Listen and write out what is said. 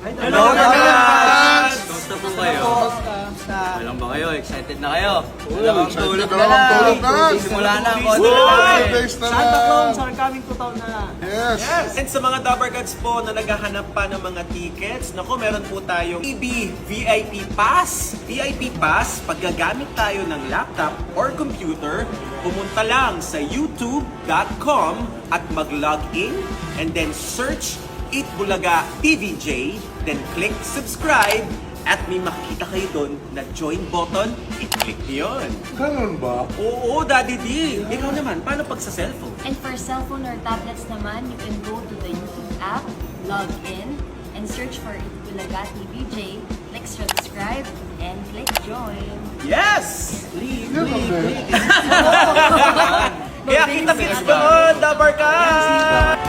Hello guys! Kamusta po kayo? Alam ba kayo? Excited na kayo? Dalawang tulog na lang! Simula na ang konti na namin! Santa Claus are coming to town na. Yes! And sa mga Dabbercats po na naghahanap pa ng mga tickets, naku, meron po tayong EB VIP Pass. VIP Pass, pag gagamit tayo ng laptop or computer, pumunta lang sa youtube.com at mag-log in and then search Eat Bulaga TVJ, then click subscribe at may makikita kayo doon na join button, i-click niyo yun. Ganun ba? Oo, Daddy D. Ikaw naman, paano pag sa cellphone? And for cellphone or tablets naman, you can go to the YouTube app, log in, and search for Itbulaga TVJ, click subscribe, and click join. Yes! Ganun ba? Kaya kita-kits doon, Dabbercats!